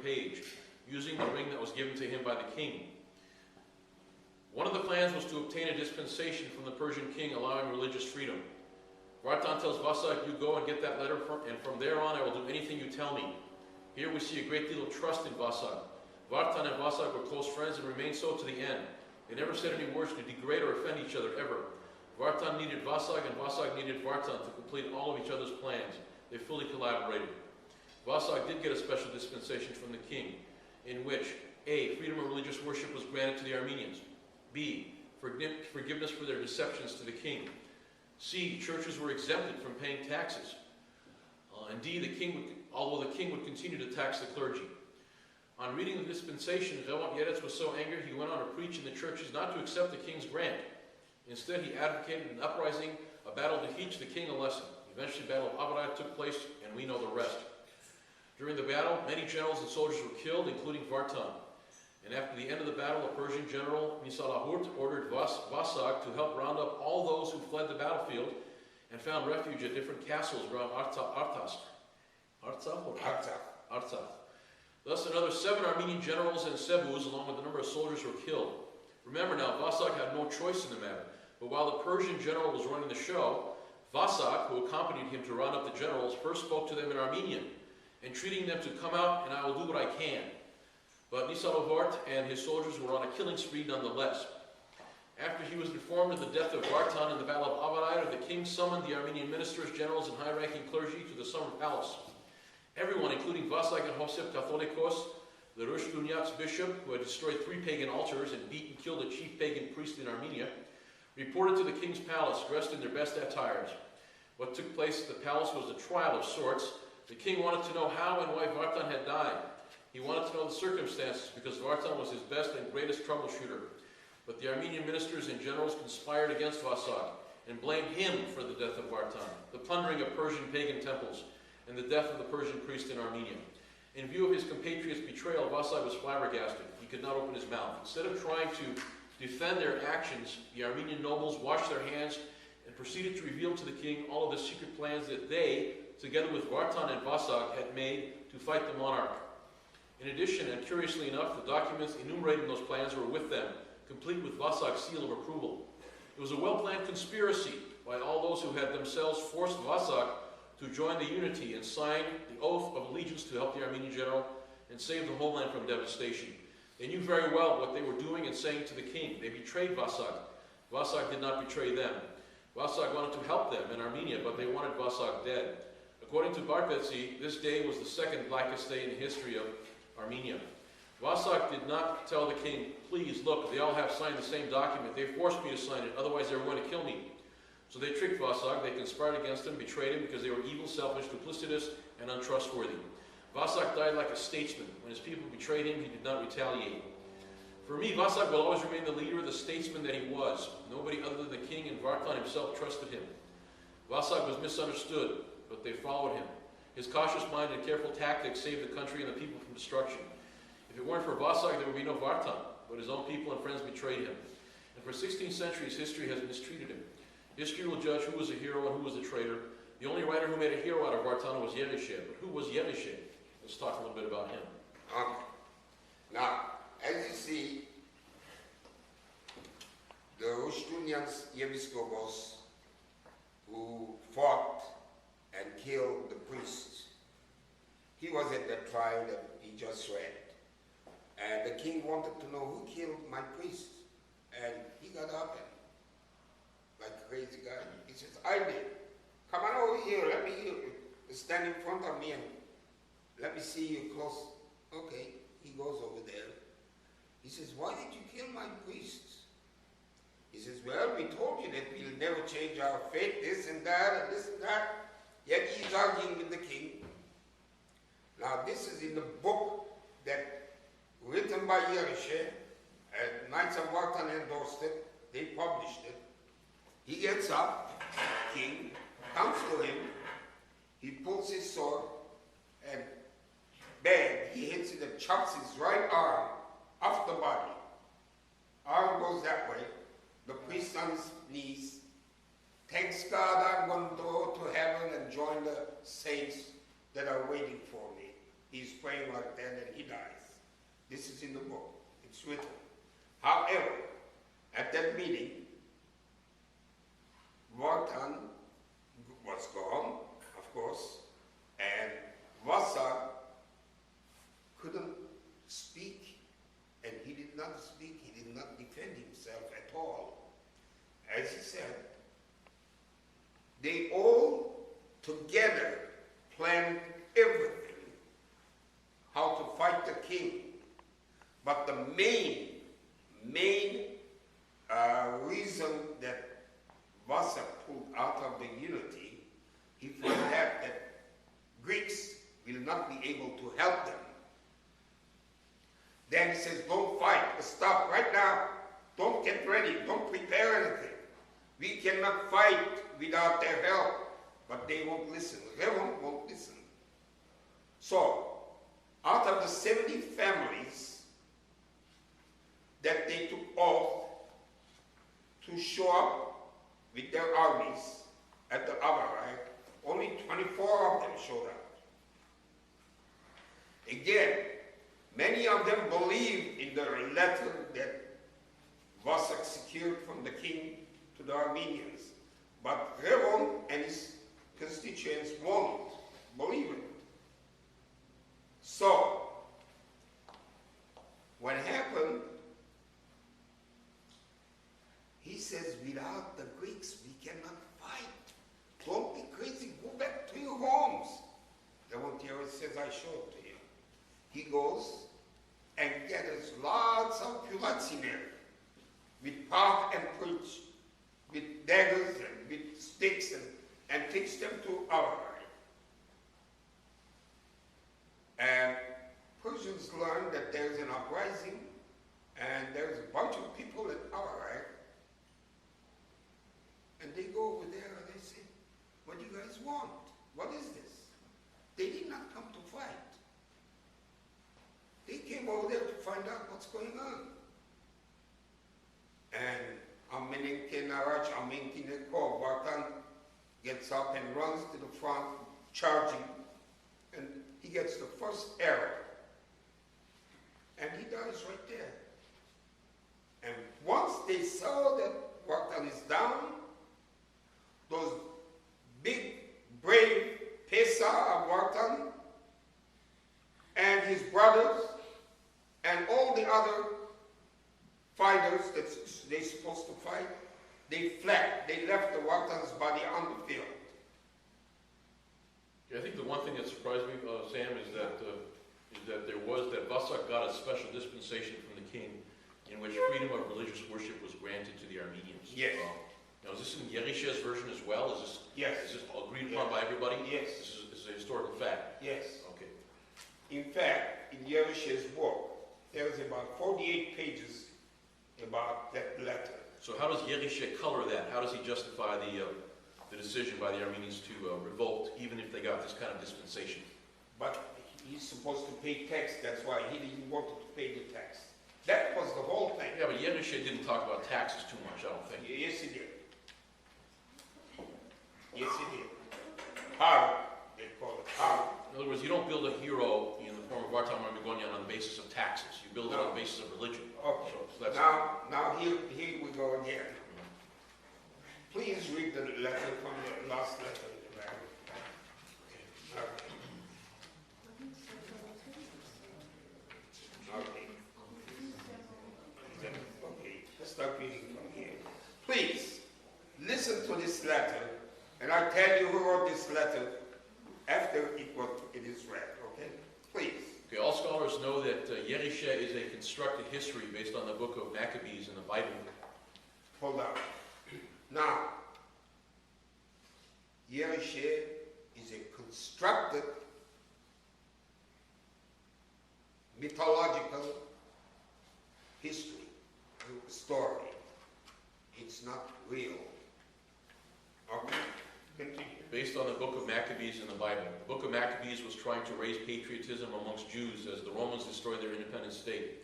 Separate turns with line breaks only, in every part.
page, using the ring that was given to him by the king. One of the plans was to obtain a dispensation from the Persian king allowing religious freedom. Vartan tells Vasak, you go and get that letter, and from there on I will do anything you tell me. Here we see a great deal of trust in Vasak. Vartan and Vasak were close friends and remained so to the end. They never said any words to degrade or offend each other ever. Vartan needed Vasak and Vasak needed Vartan to complete all of each other's plans. They fully collaborated. Vasak did get a special dispensation from the king, in which A. Freedom of religious worship was granted to the Armenians. B. Forgiveness for their deceptions to the king. C. Churches were exempted from paying taxes. And D. Although the king would continue to tax the clergy. On reading the dispensation, Revant Yeretz was so angry he went on to preach in the churches not to accept the king's grant. Instead, he advocated an uprising, a battle to teach the king a lesson. Eventually, the Battle of Avarai took place, and we know the rest. During the battle, many generals and soldiers were killed, including Vartan. And after the end of the battle, a Persian general, Nisalahurt, ordered Vasak to help round up all those who fled the battlefield and found refuge at different castles around Artsakh. Thus, another 7 Armenian generals and sebus, along with a number of soldiers, were killed. Remember now, Vasak had no choice in the matter. But while the Persian general was running the show, Vasak, who accompanied him to round up the generals, first spoke to them in Armenian, entreating them to come out, and I will do what I can. But Nisalahurt and his soldiers were on a killing spree nonetheless. After he was informed of the death of Vartan in the Battle of Avarai, the king summoned the Armenian ministers, generals, and high-ranking clergy to the summer palace. Everyone, including Vasak and Hosep Catholicos, the Rushdunyats bishop, who had destroyed 3 pagan altars and beat and killed a chief pagan priest in Armenia, reported to the king's palace, dressed in their best attires. What took place at the palace was a trial of sorts. The king wanted to know how and why Vartan had died. He wanted to know the circumstances, because Vartan was his best and greatest troubleshooter. But the Armenian ministers and generals conspired against Vasak and blamed him for the death of Vartan, the plundering of Persian pagan temples, and the death of the Persian priest in Armenia. In view of his compatriots' betrayal, Vasak was flabbergasted. He could not open his mouth. Instead of trying to defend their actions, the Armenian nobles washed their hands and proceeded to reveal to the king all of the secret plans that they, together with Vartan and Vasak, had made to fight the monarch. In addition, and curiously enough, the documents enumerating those plans were with them, complete with Vasak's seal of approval. It was a well-planned conspiracy by all those who had themselves forced Vasak to join the unity and sign the oath of allegiance to help the Armenian general and save the homeland from devastation. They knew very well what they were doing and saying to the king. They betrayed Vasak. Vasak did not betray them. Vasak wanted to help them in Armenia, but they wanted Vasak dead. According to Barpetsi, this day was the second blackest day in the history of Armenia. Vasak did not tell the king, please, look, they all have signed the same document. They forced me to sign it, otherwise they were going to kill me. So they tricked Vasak, they conspired against him, betrayed him because they were evil, selfish, duplicitous, and untrustworthy. Vasak died like a statesman. When his people betrayed him, he did not retaliate. For me, Vasak will always remain the leader, the statesman that he was. Nobody other than the king and Vartan himself trusted him. Vasak was misunderstood, but they followed him. His cautious mind and careful tactics saved the country and the people from destruction. If it weren't for Vasak, there would be no Vartan, but his own people and friends betrayed him. And for 16 centuries, history has mistreated him. History will judge who was a hero and who was a traitor. The only writer who made a hero out of Vartan was Yenishe. But who was Yenishe? Let's talk a little bit about him.
Now, as you see, the Rushdunyans Yeviskogos who fought and killed the priests, he was at the trial that he just read. And the king wanted to know who killed my priests. And he got up and, like a crazy guy, he says, I did. Come on over here, let me hear you. Stand in front of me and let me see you close. Okay, he goes over there. He says, why did you kill my priests? He says, well, we told you that we'll never change our faith, this and that, and this and that. Yet he's arguing with the king. Now, this is in the book that written by Yerishe, and Knights of Vartan endorsed it. They published it. He gets up, king, comes to him, he pulls his sword, and bang, he hits it and chops his right arm off the body. Arm goes that way. The priest on his knees. Thanks God, I'm going to go to heaven and join the saints that are waiting for me. He's praying like that and he dies. This is in the book. It's written. However, at that meeting, Vartan was gone, of course, and Vasa couldn't speak, and he did not speak, he did not defend himself at all. As he said, they all together planned everything, how to fight the king. But the main reason that Vasa pulled out of the unity, he found out that Greeks will not be able to help them. Then he says, don't fight, stop right now. Don't get ready, don't prepare anything. We cannot fight without their help. But they won't listen. Revon won't listen. So, out of the 70 families that they took oath to show up with their armies at the Avarai, only 24 of them showed up. Again, many of them believed in the letter that Vasak secured from the king to the Armenians. But Revon and his constituents won't believe it. So, what happened, he says, without the Greeks, we cannot fight. Don't be crazy, go back to your homes. Revon says, I showed to you. He goes and gathers lots of Pulatsiner with path and preach, with daggers and with sticks, and takes them to Avarai. And Persians learn that there's an uprising and there's a bunch of people at Avarai. And they go over there and they say, what do you guys want? What is this? They did not come to fight. They came over there to find out what's going on. And Vartan gets up and runs to the front, charging, and he gets the first arrow. And he dies right there. And once they saw that Vartan is down, those big, brave Pesa of Vartan and his brothers and all the other fighters that they're supposed to fight, they fled. They left the Vartan's body on the field.
Yeah, I think the one thing that surprised me, Sam, is that Vasak got a special dispensation from the king in which freedom of religious worship was granted to the Armenians.
Yes.
Now, is this in Yerishe's version as well? Is this,
yes.
Is this agreed upon by everybody?
Yes.
This is a historical fact?
Yes.
Okay.
In fact, in Yerishe's book, there's about 48 pages about that letter.
So how does Yerishe color that? How does he justify the decision by the Armenians to revolt, even if they got this kind of dispensation?
But he's supposed to pay tax, that's why he didn't want to pay the tax. That was the whole thing.
Yeah, but Yerishe didn't talk about taxes too much, I don't think.
Yes, he did. Yes, he did. Hard, they call it hard.
In other words, you don't build a hero in the form of Vartan Marmigonian on the basis of taxes. You build it on the basis of religion.
Okay.
So that's
now here we go again. Please read the letter from the last letter. Okay. Okay. Okay. Let's start reading from here. Please listen to this letter, and I'll tell you who wrote this letter after it is read. Okay? Please.
Okay, all scholars know that Yerishe is a constructed history based on the book of Maccabees in the Bible.
Hold on. Now, Yerishe is a constructed mythological history, story. It's not real. Okay? Continue.
Based on the book of Maccabees in the Bible. The book of Maccabees was trying to raise patriotism amongst Jews as the Romans destroyed their independent state.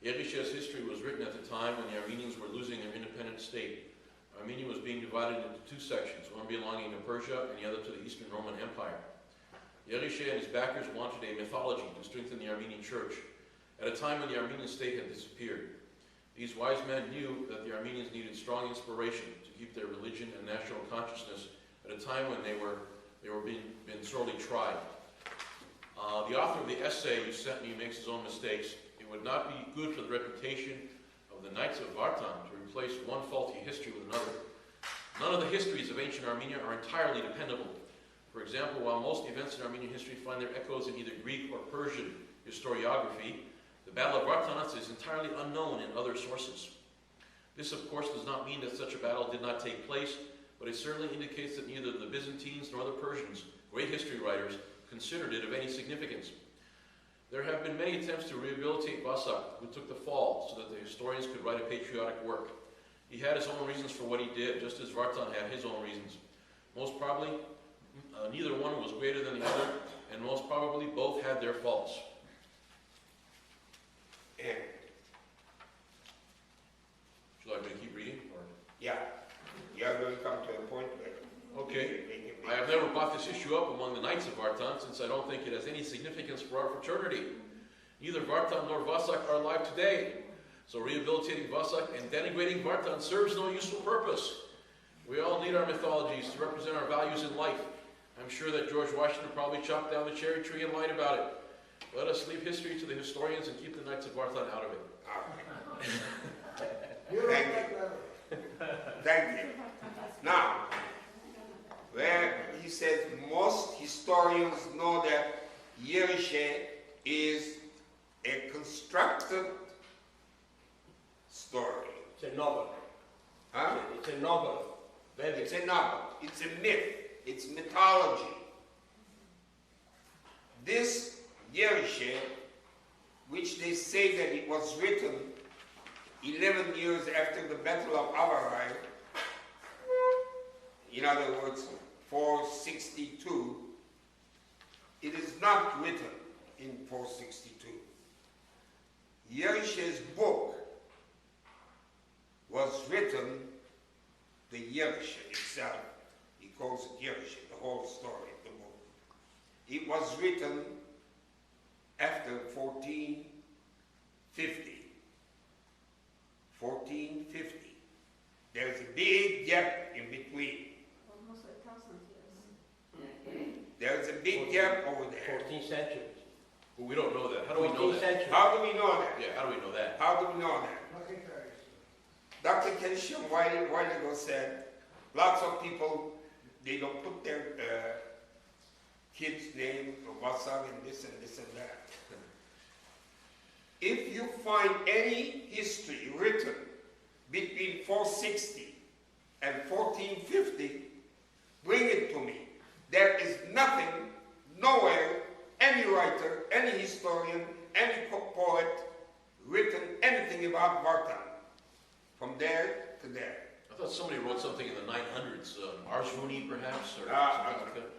Yerishe's history was written at the time when the Armenians were losing their independent state. Armenia was being divided into two sections, one belonging to Persia and the other to the Eastern Roman Empire. Yerishe and his backers wanted a mythology to strengthen the Armenian church at a time when the Armenian state had disappeared. These wise men knew that the Armenians needed strong inspiration to keep their religion and national consciousness at a time when they were being sorely tried. The author of the essay you sent me makes his own mistakes. It would not be good for the reputation of the Knights of Vartan to replace one faulty history with another. None of the histories of ancient Armenia are entirely dependable. For example, while most events in Armenian history find their echoes in either Greek or Persian historiography, the Battle of Vartanants is entirely unknown in other sources. This, of course, does not mean that such a battle did not take place, but it certainly indicates that neither the Byzantines nor the Persians, great history writers, considered it of any significance. There have been many attempts to rehabilitate Vasak, who took the fall, so that the historians could write a patriotic work. He had his own reasons for what he did, just as Vartan had his own reasons. Most probably, neither one was greater than the other, and most probably both had their faults.
And
Would you like me to keep reading? Or?
yeah, you are going to come to a point where
Okay. I have never brought this issue up among the Knights of Vartan, since I don't think it has any significance for our fraternity. Neither Vartan nor Vasak are alive today, so rehabilitating Vasak and denigrating Vartan serves no useful purpose. We all need our mythologies to represent our values in life. I'm sure that George Washington probably chopped down the cherry tree and lied about it. Let us leave history to the historians and keep the Knights of Vartan out of it.
Thank you. Thank you. Now, where he says most historians know that Yerishe is a constructed story.
It's a novel.
Huh?
It's a novel.
It's a novel. It's a myth. It's mythology. This Yerishe, which they say that it was written 11 years after the Battle of Avarai, in other words, 462, it is not written in 462. Yerishe's book was written, the Yerishe itself, he calls it Yerishe, the whole story of the book. It was written after 1450. 1450. There's a big gap in between.
Almost 1,000 years.
There's a big gap over there.
14th century.
Well, we don't know that. How do we know
14th
that?
century.
How do we know that?
Yeah, how do we know that?
How do we know that? Dr. Kensham a while ago said, lots of people, they don't put their kids' name or Vasak and this and this and that. If you find any history written between 460 and 1450, bring it to me. There is nothing, nowhere, any writer, any historian, any poet written anything about Vartan. From there to there.
I thought somebody wrote something in the 900s, Arsvuni perhaps, or something like that.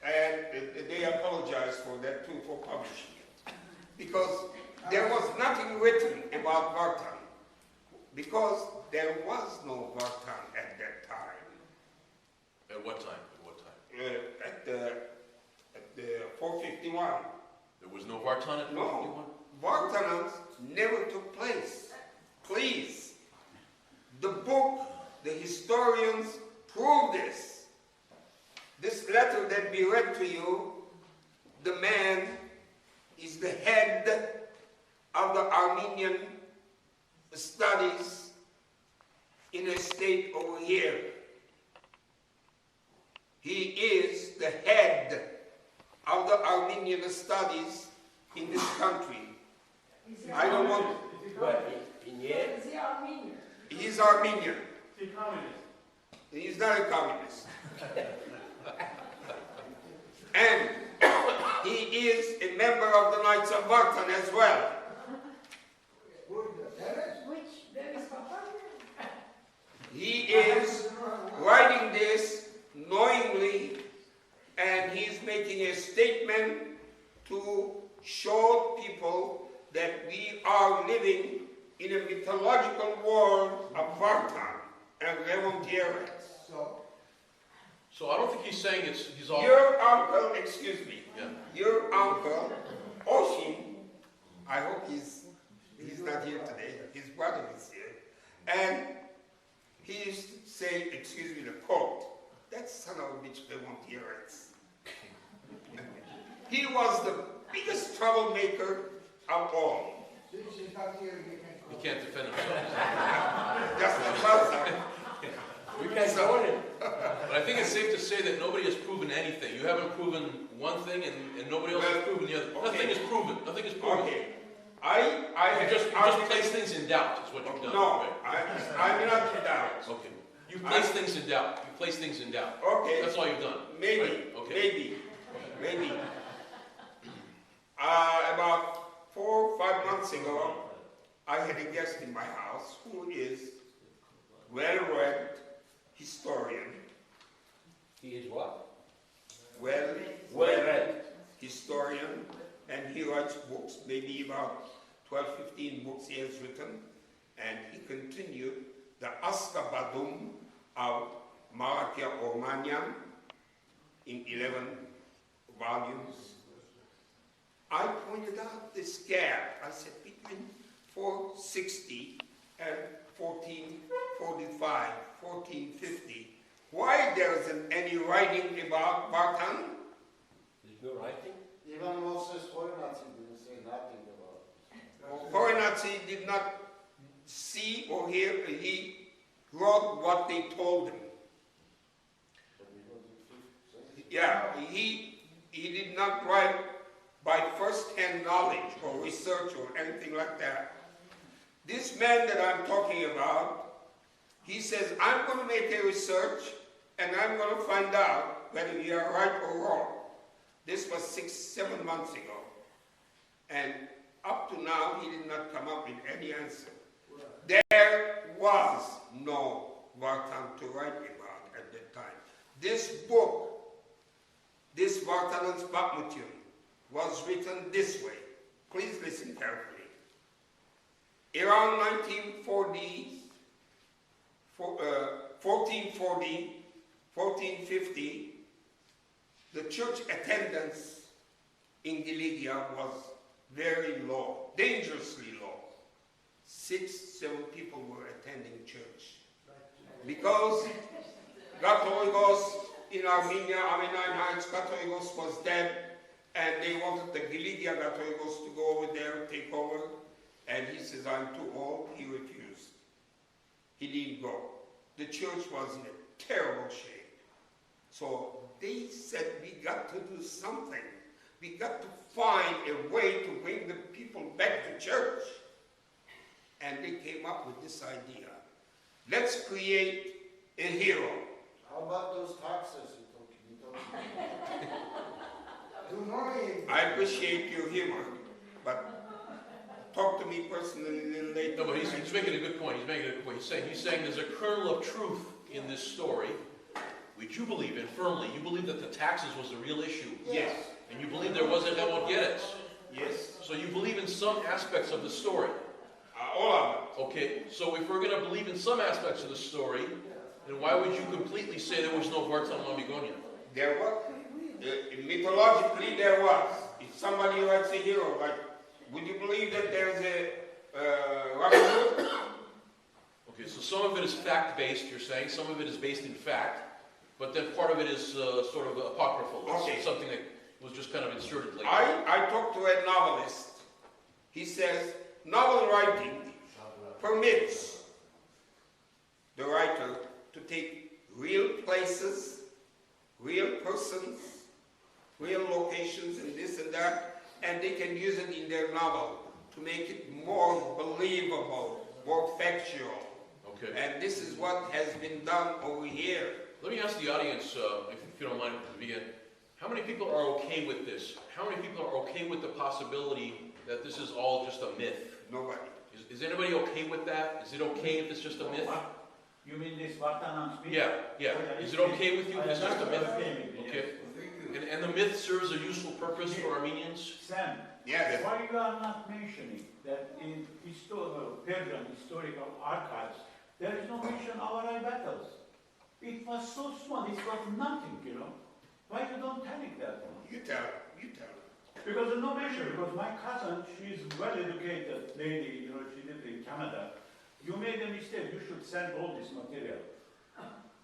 And they apologize for that too, for publishing it. Because there was nothing written about Vartan. Because there was no Vartan at that time.
At what time? At what time?
At the 451.
There was no Vartan at 451?
No, Vartanants never took place. Please, the book, the historians prove this. This letter that we read to you, the man is the head of the Armenian studies in a state over here. He is the head of the Armenian studies in this country. I don't want...
In Yale?
Is he Armenian?
He's Armenian.
He's a communist.
He's not a communist. And he is a member of the Knights of Vartan as well.
Which? There is Papa?
He is writing this knowingly, and he's making a statement to show people that we are living in a mythological world of Vartan and Remontiere.
So I don't think he's saying he's all.
Your uncle, excuse me,
Yeah.
your uncle, Oshin, I hope he's not here today, his brother is here, and he used to say, excuse me, the quote, that son of a bitch, they won't hear it. He was the biggest troublemaker of all.
He can't defend himself.
Just the brother.
We can go in.
But I think it's safe to say that nobody has proven anything. You haven't proven one thing, and nobody else has proven the other.
Okay.
Nothing is proven. Nothing is proven.
Okay.
You just place things in doubt, is what you've done.
No,
Right?
I'm not in doubt.
Okay. You place things in doubt. You place things in doubt.
Okay.
That's all you've done.
Maybe,
Right? Okay.
maybe. About 4 or 5 months ago, I had a guest in my house who is well-read historian,
He is what?
well-read historian, and he writes books, maybe about 12, 15 books he has written, and he continued the Askabadum of Maratya Ormanian in 11 volumes. I pointed out this gap. I said between 460 and 1445, 1450. Why there isn't any writing about Vartan?
There's no writing?
Even Moses Vartanants didn't say nothing about it.
Vartanants did not see or hear. He wrote what they told him. Yeah, he did not write by first-hand knowledge or research or anything like that. This man that I'm talking about, he says, I'm going to make a research and I'm going to find out whether you are right or wrong. This was 6, 7 months ago. And up to now, he did not come up with any answer. There was no Vartan to write about at that time. This book, this Vartanants Bakmutyun, was written this way. Please listen carefully. Around 1440, 1450, the church attendance in Giligia was very low, dangerously low. 6, 7 people were attending church. Because Catholicos in Armenia, Armenian Heights, Catholicos was dead, and they wanted the Giligia Catholicos to go over there, take over. And he says, I'm too old. He refused. He didn't go. The church was in a terrible shape. So they said, we got to do something. We got to find a way to bring the people back to church. And they came up with this idea. Let's create a hero.
How about those taxes you talking about?
I appreciate your humor, but talk to me personally a little later.
No, but he's making a good point. He's making a good point. He's saying there's a kernel of truth in this story, which you believe in firmly. You believe that the taxes was a real issue.
Yes.
And you believe there was a Hemogenes.
Yes.
So you believe in some aspects of the story.
All of it.
Okay, so if we're going to believe in some aspects of the story, then why would you completely say there was no Vartan Mamigonia?
There was. Mythologically, there was. If somebody writes a hero, like, would you believe that there's a Robin Hood?
Okay, so some of it is fact-based, you're saying. Some of it is based in fact. But then part of it is sort of apocryphal. It's
Okay.
something that was just kind of inserted later.
I talked to a novelist. He says, novel writing permits the writer to take real places, real persons, real locations and this and that, and they can use it in their novel to make it more believable, more factual.
Okay.
And this is what has been done over here.
Let me ask the audience, if you don't mind, to begin. How many people are okay with this? How many people are okay with the possibility that this is all just a myth?
Nobody.
Is anybody okay with that? Is it okay if it's just a myth?
You mean this Vartanants myth?
Yeah. Is it okay with you if it's just a myth?
Okay.
Okay. And the myth serves a useful purpose for Armenians?
Sam,
Yes.
why you are not mentioning that in Persian historical archives, there is no mention of Arai battles? It was so small, it's got nothing, you know. Why you don't tell it that one?
You tell him, you tell him.
Because there's no measure, because my cousin, she's well-educated lady, you know, she lived in Canada. You made a mistake, you should send all this material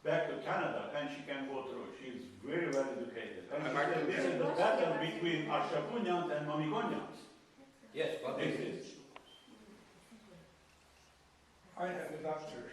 back to Canada and she can go through. She's very well-educated. And she said, this is the battle between Sassounians and Mamikonians.
Yes, but
This
this is.
is.
I have a doctor